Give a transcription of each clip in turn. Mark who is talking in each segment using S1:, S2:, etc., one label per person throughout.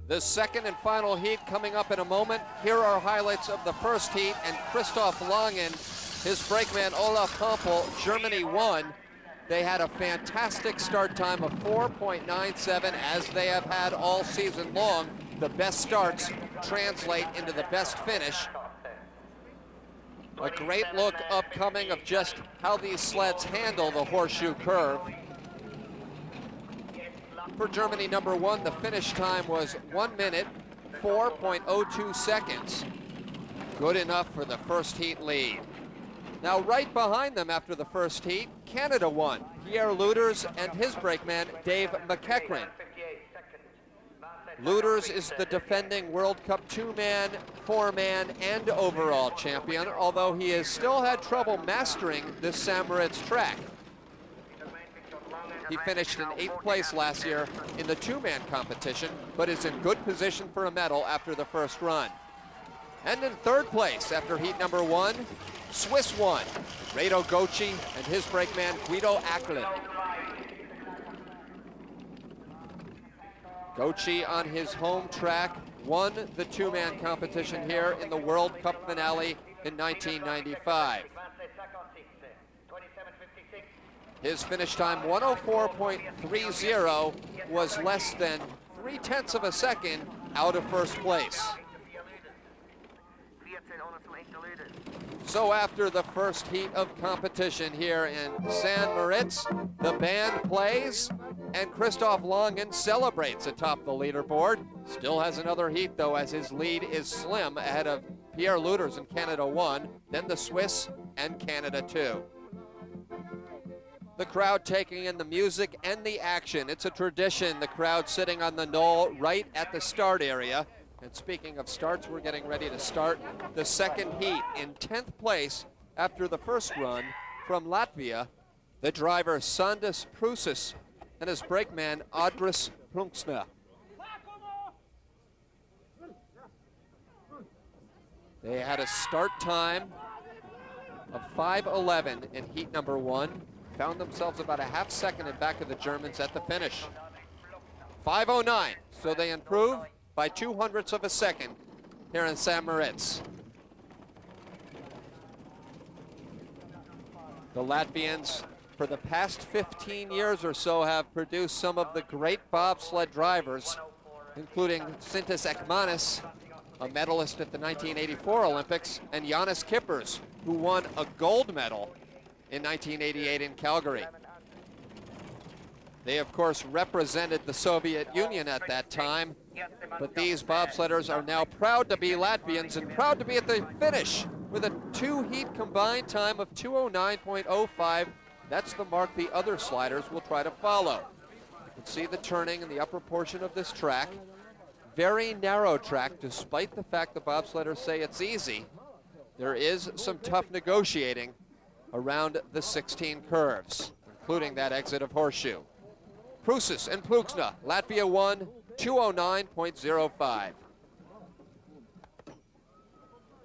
S1: The second and final heat coming up in a moment. Here are highlights of the first heat, and Christoph Langen, his brakeman Olaf Kampel, Germany won. They had a fantastic start time of 4.97, as they have had all season long. The best starts translate into the best finish. A great look upcoming of just how these sleds handle the horseshoe curve. For Germany number one, the finish time was 1 minute, 4.02 seconds. Good enough for the first heat lead. Now right behind them after the first heat, Canada won. Pierre Looters and his brakeman, Dave Mcecron. Looters is the defending World Cup 2-man, 4-man, and overall champion, although he has still had trouble mastering this St. Moritz track. He finished in 8th place last year in the 2-man competition, but is in good position for a medal after the first run. And in 3rd place after heat number 1, Swiss won. Reto Goci and his brakeman Guido Acklin. Goci on his home track won the 2-man competition here in the World Cup finale in 1995. His finish time, 104.30, was less than 0.3 of a second out of first place. So after the first heat of competition here in St. Moritz, the band plays and Christoph Langen celebrates atop the leaderboard. Still has another heat though, as his lead is slim ahead of Pierre Looters in Canada 1, then the Swiss and Canada 2. The crowd taking in the music and the action. It's a tradition, the crowd sitting on the knoll right at the start area. And speaking of starts, we're getting ready to start the second heat. In 10th place after the first run from Latvia, the driver Sandis Prusis and his brakeman Adris Prunksna. They had a start time of 5:11 in heat number 1. Found themselves about a half second in back of the Germans at the finish. 5:09, so they improve by 0.02 of a second here in St. Moritz. The Latvians, for the past 15 years or so, have produced some of the great bobsled drivers, including Sintis Ekmanis, a medalist at the 1984 Olympics, and Janis Kippers, who won a gold medal in 1988 in Calgary. They, of course, represented the Soviet Union at that time, but these bobsledders are now proud to be Latvians and proud to be at the finish with a 2-heat combined time of 2:09.05. That's the mark the other sliders will try to follow. You can see the turning in the upper portion of this track. Very narrow track, despite the fact the bobsledders say it's easy. There is some tough negotiating around the 16 curves, including that exit of Horseshoe. Prusis and Pluksna, Latvia won, 2:09.05.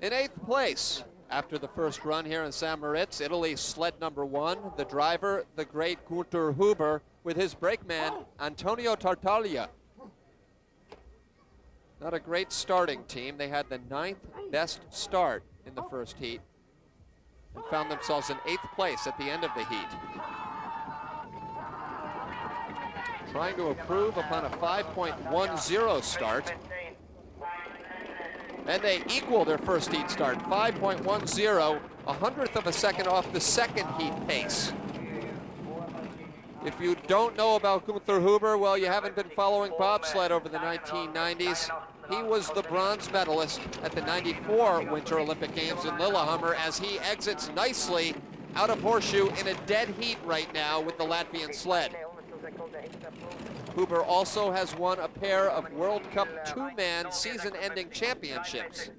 S1: In 8th place, after the first run here in St. Moritz, Italy's sled number 1, the driver, the great Günter Hoover, with his brakeman, Antonio Tartaglia. Not a great starting team. They had the 9th best start in the first heat and found themselves in 8th place at the end of the heat. Trying to improve upon a 5.10 start. And they equal their first heat start, 5.10, 100th of a second off the second heat pace. If you don't know about Günter Hoover, well, you haven't been following bobsled over the 1990s. He was the bronze medalist at the 94 Winter Olympic Games in Lillehammer, as he exits nicely out of Horseshoe in a dead heat right now with the Latvian sled. Hoover also has won a pair of World Cup 2-man season-ending championships.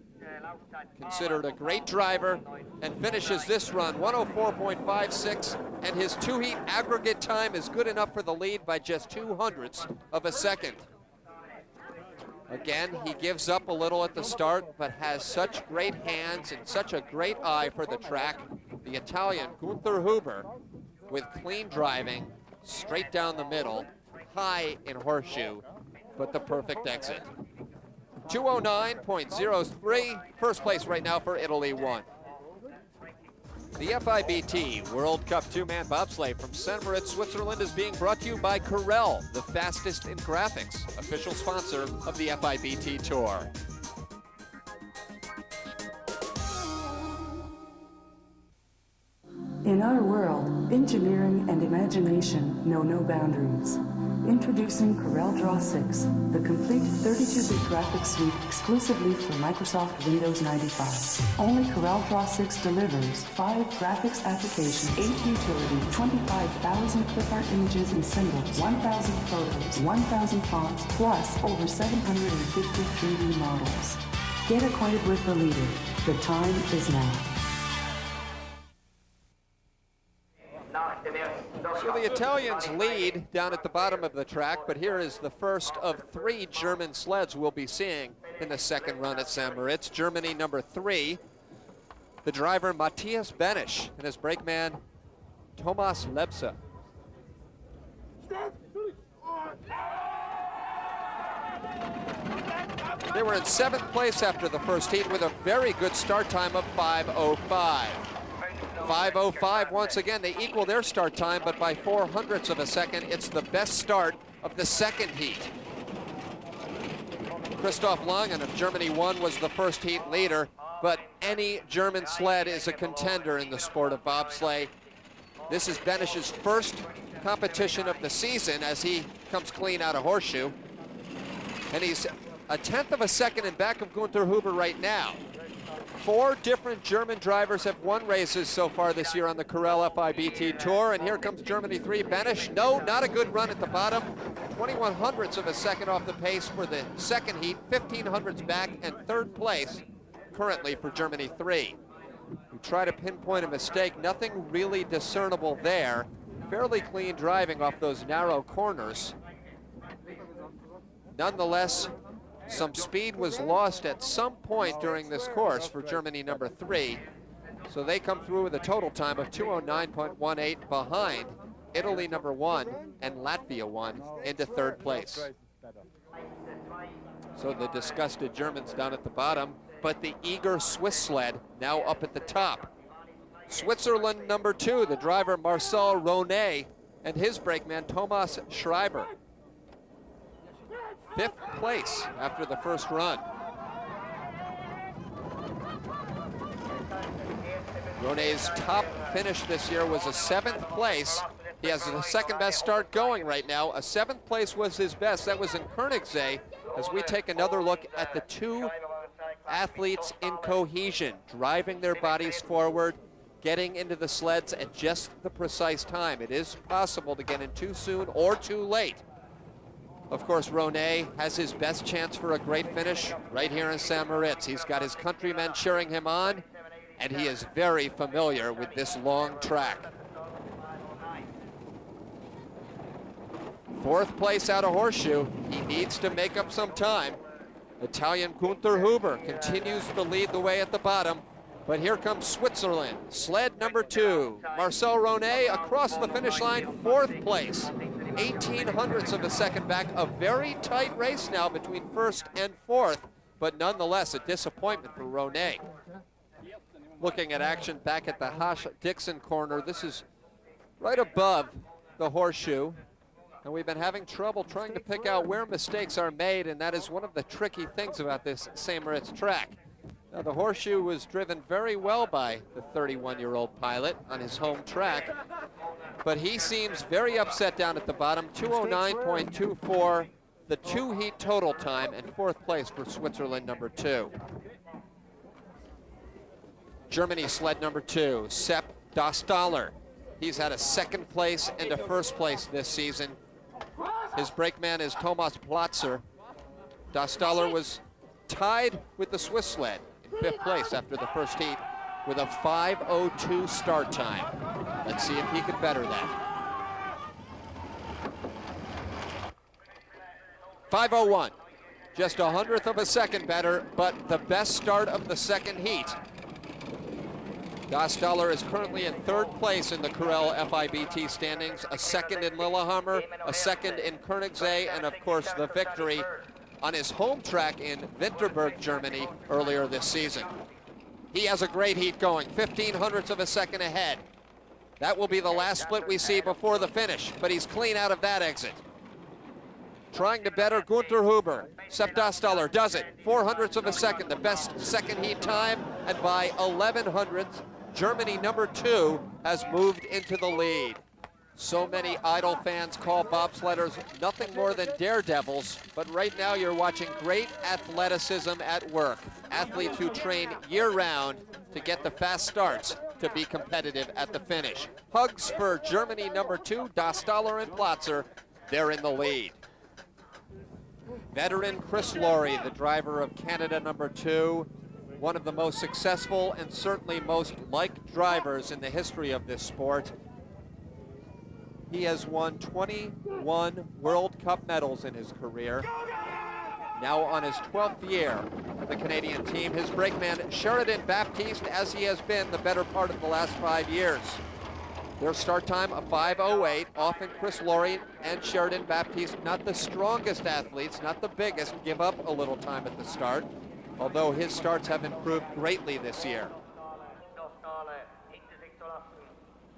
S1: Considered a great driver, and finishes this run 104.56, and his 2-heat aggregate time is good enough for the lead by just 0.02 of a second. Again, he gives up a little at the start, but has such great hands and such a great eye for the track. The Italian Günter Hoover, with clean driving, straight down the middle, high in Horseshoe, but the perfect exit. 209.03. First place right now for Italy 1. The FIBT World Cup two-man bobsleigh from St. Moritz, Switzerland is being brought to you by Corel, the fastest in graphics, official sponsor of the FIBT Tour.
S2: In our world, engineering and imagination know no boundaries. Introducing Coreldraw 6, the complete 32-bit graphics suite exclusively for Microsoft Windows 95. Only Coreldraw 6 delivers 5 graphics applications, 8 utilities, 25,000 clipart images and symbols, 1,000 photos, 1,000 fonts, plus over 750 3D models. Get acquainted with the leader. The time is now.
S1: So the Italians lead down at the bottom of the track, but here is the first of 3 German sleds we'll be seeing in the second run at St. Moritz. Germany number 3, the driver Matthias Benisch and his brakeman Thomas Lebse. They were in 7th place after the first heat with a very good start time of 5:05. 5:05 once again, they equal their start time, but by 0.04 of a second. It's the best start of the second heat. Christoph Langen of Germany 1 was the first heat leader, but any German sled is a contender in the sport of bobsleigh. This is Benisch's first competition of the season as he comes clean out of Horseshoe. And he's 1/10 of a second in back of Gunther Hoover right now. 4 different German drivers have won races so far this year on the Corel FIBT Tour, and here comes Germany 3, Benisch. No, not a good run at the bottom. 21/100 of a second off the pace for the second heat, 15/100 back, and 3rd place currently for Germany 3. We try to pinpoint a mistake, nothing really discernible there. Fairly clean driving off those narrow corners. Nonetheless, some speed was lost at some point during this course for Germany number 3. So they come through with a total time of 209.18 behind Italy number 1 and Latvia 1 into 3rd place. So the disgusted Germans down at the bottom, but the eager Swiss sled now up at the top. Switzerland number 2, the driver Marcel Ronet and his brakeman Thomas Schreiber. 5th place after the first run. Ronet's top finish this year was a 7th place. He has the second best start going right now. A 7th place was his best. That was in Koenigsee, as we take another look at the 2 athletes in cohesion, driving their bodies forward, getting into the sleds at just the precise time. It is possible to get in too soon or too late. Of course, Ronet has his best chance for a great finish right here in St. Moritz. He's got his countrymen cheering him on, and he is very familiar with this long track. 4th place out of Horseshoe. He needs to make up some time. Italian Gunther Hoover continues to lead the way at the bottom, but here comes Switzerland. Sled number 2, Marcel Ronet across the finish line, 4th place. 18/100 of a second back. A very tight race now between 1st and 4th, but nonetheless a disappointment for Ronet. Looking at action back at the Haas-Dixon corner, this is right above the Horseshoe, and we've been having trouble trying to pick out where mistakes are made, and that is one of the tricky things about this St. Moritz track. Now, the Horseshoe was driven very well by the 31-year-old pilot on his home track, but he seems very upset down at the bottom. 209.24, the 2-heat total time, and 4th place for Switzerland number 2. Germany sled number 2, Sepp Dastaller. He's had a 2nd place and a 1st place this season. His brakeman is Thomas Platzer. Dastaller was tied with the Swiss sled in 5th place after the first heat with a 5:02 start time. Let's see if he can better that. 5:01, just 100th of a second better, but the best start of the second heat. Dastaller is currently in 3rd place in the Corel FIBT standings, a 2nd in Lillehammer, a 2nd in Koenigsee, and of course the victory on his home track in Winterberg, Germany earlier this season. He has a great heat going, 0.15 of a second ahead. That will be the last split we see before the finish, but he's clean out of that exit. Trying to better Gunther Hoover. Sepp Dastaller does it, 0.04 of a second, the best second heat time, and by 0.11, Germany number 2 has moved into the lead. So many idol fans call bobsledders nothing more than daredevils, but right now you're watching great athleticism at work. Athletes who train year-round to get the fast starts to be competitive at the finish. Hugs for Germany number 2, Dastaller and Platzer. They're in the lead. Veteran Chris Laurie, the driver of Canada number 2, one of the most successful and certainly most liked drivers in the history of this sport. He has won 21 World Cup medals in his career. Now on his 12th year for the Canadian team, his brakeman Sheridan Baptiste, as he has been the better part of the last 5 years. Their start time, a 5:08. Often Chris Laurie and Sheridan Baptiste, not the strongest athletes, not the biggest, give up a little time at the start, although his starts have improved greatly this year.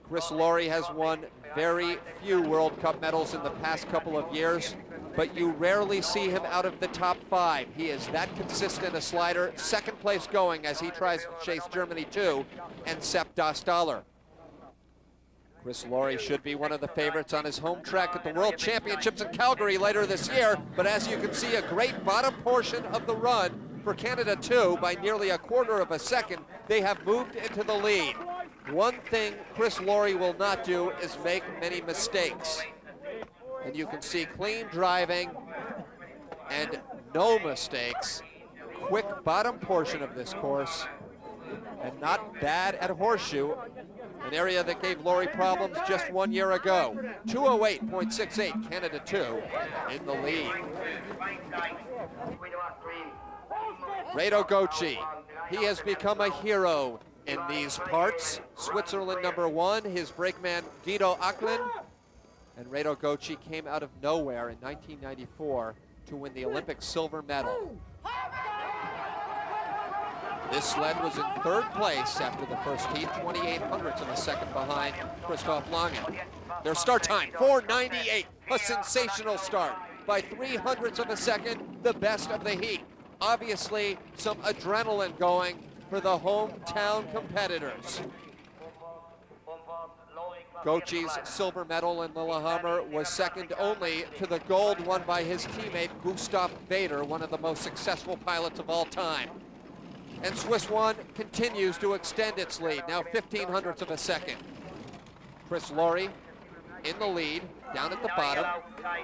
S1: Chris Laurie has won very few World Cup medals in the past couple of years, but you rarely see him out of the top 5. He is that consistent a slider. Second place going as he tries to chase Germany 2 and Sepp Dastaller. Chris Laurie should be one of the favorites on his home track at the World Championships in Calgary later this year, but as you can see, a great bottom portion of the run for Canada 2 by nearly 1/4 of a second. They have moved into the lead. One thing Chris Laurie will not do is make many mistakes. And you can see clean driving and no mistakes. Quick bottom portion of this course, and not bad at Horseshoe, an area that gave Laurie problems just 1 year ago. 2:08.68, Canada 2 in the lead. Reto Götzsche, he has become a hero in these parts. Switzerland number 1, his brakeman Guido Acklin. And Reto Götzsche came out of nowhere in 1994 to win the Olympic silver medal. This sled was in 3rd place after the first heat, 0.28 of a second behind Christoph Langen. Their start time, 4:98, a sensational start. By 0.03 of a second, the best of the heat. Obviously, some adrenaline going for the hometown competitors. Götzsche's silver medal in Lillehammer was second only to the gold won by his teammate Gustav Vader, one of the most successful pilots of all time. And Swiss 1 continues to extend its lead, now 0.15 of a second. Chris Laurie in the lead, down at the bottom.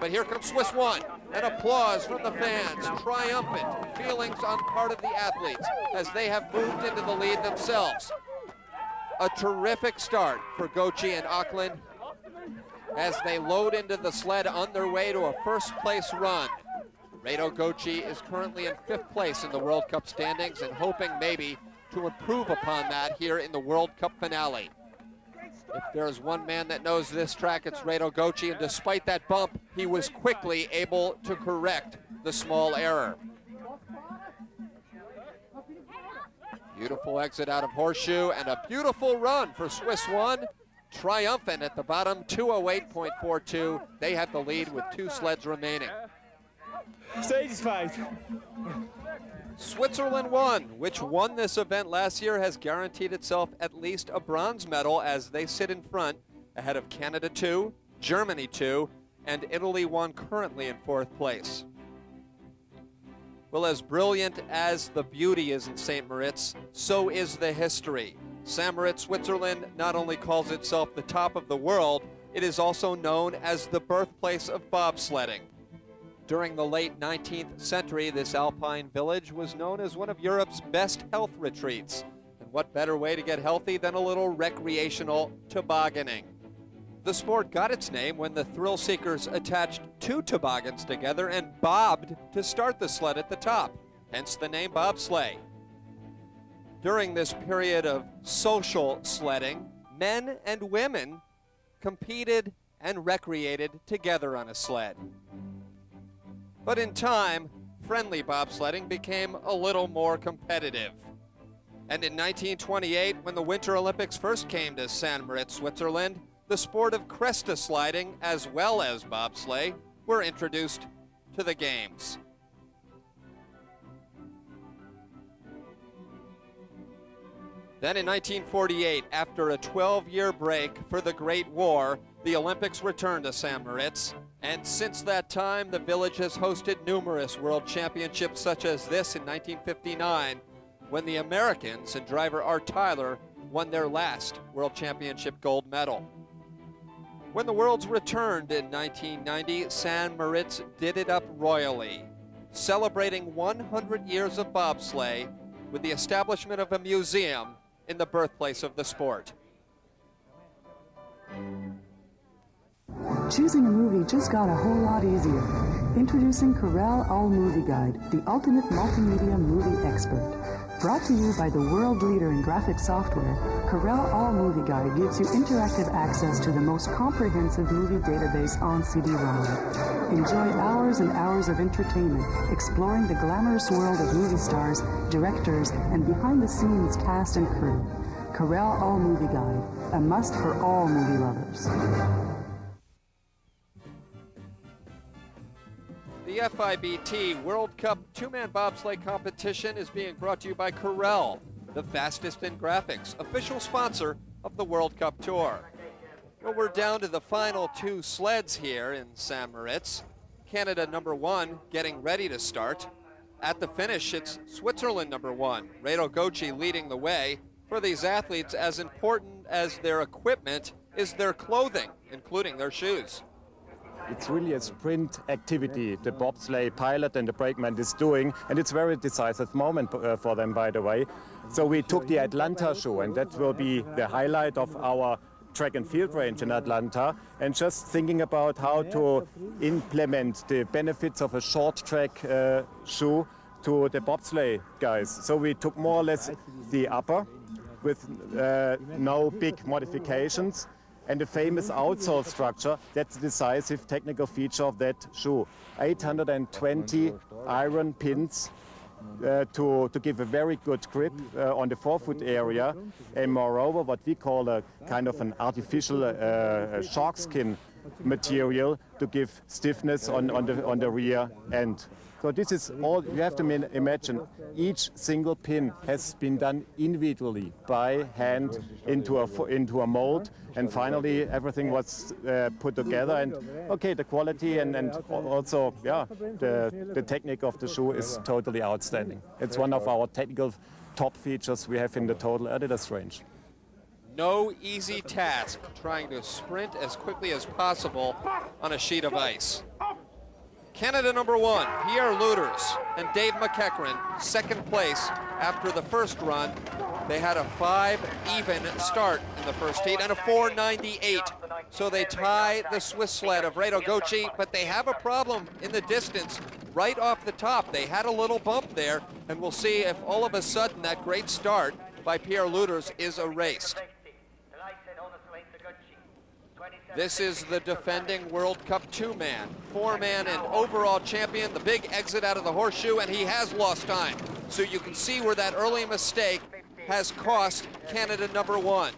S1: But here comes Swiss 1, and applause from the fans. Triumphant feelings on part of the athletes as they have moved into the lead themselves. A terrific start for Götzsche and Acklin as they load into the sled on their way to a first place run. Reto Götzsche is currently in 5th place in the World Cup standings and hoping maybe to improve upon that here in the World Cup finale. If there's one man that knows this track, it's Reto Götzsche, and despite that bump, he was quickly able to correct the small error. Beautiful exit out of Horseshoe and a beautiful run for Swiss 1. Triumphant at the bottom, 2:08.42. They have the lead with 2 sleds remaining.
S3: Satisfied.
S1: Switzerland 1, which won this event last year, has guaranteed itself at least a bronze medal as they sit in front ahead of Canada 2, Germany 2, and Italy 1 currently in 4th place. Well, as brilliant as the beauty is in St. Moritz, so is the history. St. Moritz, Switzerland not only calls itself the top of the world, it is also known as the birthplace of bobsledding. During the late 19th century, this alpine village was known as one of Europe's best health retreats. And what better way to get healthy than a little recreational tobogganing? The sport got its name when the thrill seekers attached 2 toboggans together and bobbed to start the sled at the top, hence the name bobsleigh. During this period of social sledding, men and women competed and recreated together on a sled. But in time, family-friendly bobsledding became a little more competitive. And in 1928, when the Winter Olympics first came to St. Moritz, Switzerland, the sport of cresta sliding, as well as bobsleigh, were introduced to the games. Then in 1948, after a 12-year break for the Great War, the Olympics returned to St. Moritz, and since that time, the village has hosted numerous world championships such as this in 1959, when the Americans and driver Art Tyler won their last World Championship gold medal. When the Worlds returned in 1990, St. Moritz did it up royally, celebrating 100 years of bobsleigh with the establishment of a museum in the birthplace of the sport.
S2: Choosing a movie just got a whole lot easier. Introducing Corel All Movie Guide, the ultimate multimedia movie expert. Brought to you by the world leader in graphic software, Corel All Movie Guide gives you interactive access to the most comprehensive movie database on CD-ROM. Enjoy hours and hours of entertainment, exploring the glamorous world of movie stars, directors, and behind-the-scenes cast and crew. Corel All Movie Guide, a must for all movie lovers.
S1: The FIBT World Cup two-man bobsleigh competition is being brought to you by Corel, the fastest in graphics, official sponsor of the World Cup Tour. Well, we're down to the final two sleds here in St. Moritz. Canada #1 getting ready to start. At the finish, it's Switzerland #1, Reto Goci leading the way. For these athletes, as important as their equipment is their clothing, including their shoes.
S3: It's really a sprint activity the bobsleigh pilot and the brakeman is doing, and it's a very decisive moment for them, by the way. So we took the Atlanta shoe, and that will be the highlight of our track and field range in Atlanta, and just thinking about how to implement the benefits of a short track shoe to the bobsleigh guys. So we took more or less the upper with no big modifications, and the famous outsole structure, that's the decisive technical feature of that shoe. 820 iron pins to give a very good grip on the forefoot area, and moreover what we call a kind of an artificial shark skin material to give stiffness on the rear end. So this is all, you have to imagine, each single pin has been done individually by hand into a mold, and finally everything was put together, and okay, the quality and also, yeah, the technique of the shoe is totally outstanding. It's one of our technical top features we have in the total Adidas range.
S1: No easy task trying to sprint as quickly as possible on a sheet of ice. Canada #1, Pierre Looters and Dave Mcecron, second place after the first run. They had a 5-even start in the first heat and a 4.98. So they tie the Swiss sled of Reto Goci, but they have a problem in the distance right off the top. They had a little bump there, and we'll see if all of a sudden that great start by Pierre Looters is erased. This is the defending World Cup two-man, four-man and overall champion, the big exit out of the horseshoe, and he has lost time. So you can see where that early mistake has cost Canada #1.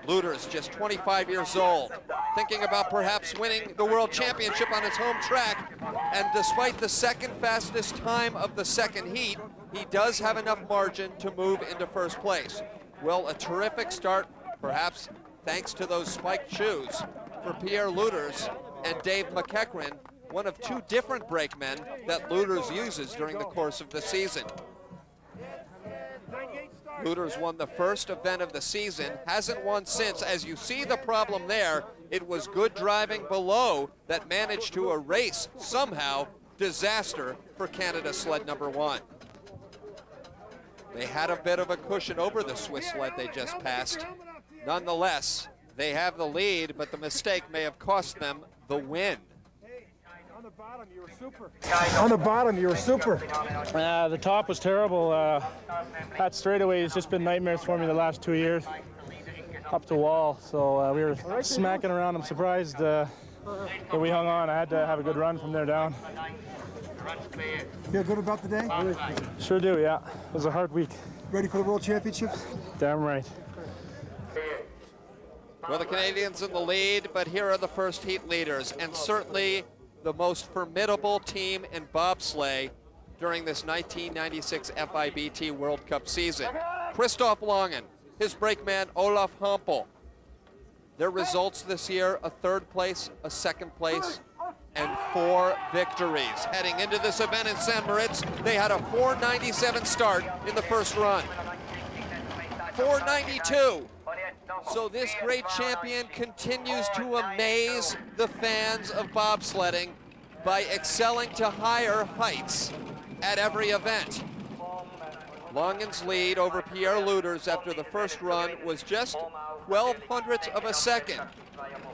S1: Looters, just 25 years old, thinking about perhaps winning the World Championship on his home track, and despite the second fastest time of the second heat, he does have enough margin to move into first place. Well, a terrific start, perhaps thanks to those spiked shoes for Pierre Looters and Dave Mcecron, one of two different brakemen that Looters uses during the course of the season. Looters won the first event of the season, hasn't won since. As you see the problem there, it was good driving below that managed to erase, somehow, disaster for Canada sled #1. They had a bit of a cushion over the Swiss sled they just passed. Nonetheless, they have the lead, but the mistake may have cost them the win.
S4: On the bottom, you were super. On the bottom, you were super.
S5: The top was terrible. That straightaway has just been nightmares for me the last 2 years. Up the wall, so we were smacking around. I'm surprised but we hung on. I had to have a good run from there down.
S4: Feel good about the day?
S5: Sure do, yeah. It was a hard week.
S4: Ready for the World Championships?
S5: Damn right.
S1: Well, the Canadians in the lead, but here are the first heat leaders, and certainly the most formidable team in bobsleigh during this 1996 FIBT World Cup season. Christoph Langen, his brakeman Olaf Hampel. Their results this year, a third place, a second place, and 4 victories. Heading into this event in St. Moritz, they had a 497 start in the first run. 492. So this great champion continues to amaze the fans of bobsledding by excelling to higher heights at every event. Langen's lead over Pierre Looters after the first run was just 0.12 of a second.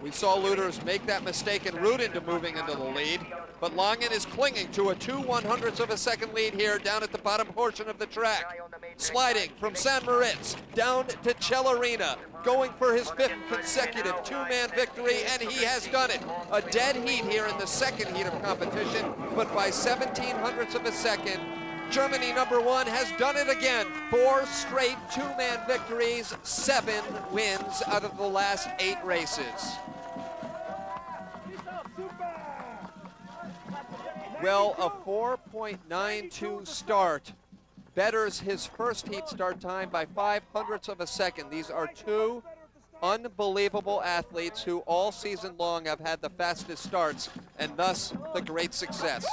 S1: We saw Looters make that mistake en route into moving into the lead, but Langen is clinging to a 2/100ths of a second lead here down at the bottom portion of the track. Sliding from St. Moritz down to Celerina, going for his 5th consecutive 2-man victory, and he has done it. A dead heat here in the second heat of competition, but by 0.17 of a second, Germany #1 has done it again. 4 straight 2-man victories, 7 wins out of the last 8 races. Well, a 4.92 start betters his first heat start time by 0.05 of a second. These are 2 unbelievable athletes who all season long have had the fastest starts and thus the great success.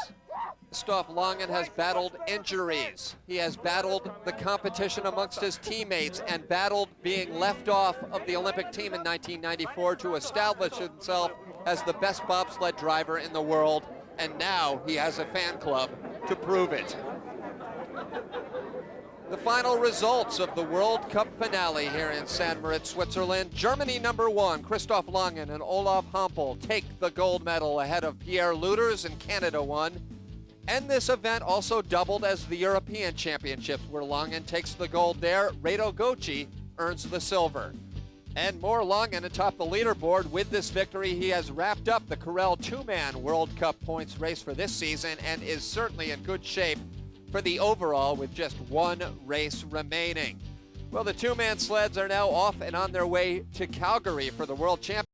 S1: Christoph Langen has battled injuries. He has battled the competition amongst his teammates and battled being left off of the Olympic team in 1994 to establish himself as the best bobsled driver in the world. And now he has a fan club to prove it. The final results of the World Cup finale here in St. Moritz, Switzerland. Germany #1, Christoph Langen and Olaf Hampel take the gold medal ahead of Pierre Looters, and Canada won. And this event also doubled as the European Championships, where Langen takes the gold there. Reto Goci earns the silver. And more Langen atop the leaderboard. With this victory, he has wrapped up the Corel 2-man World Cup points race for this season and is certainly in good shape for the overall with just 1 race remaining. Well, the 2-man sleds are now off and on their way to Calgary for the World Championship.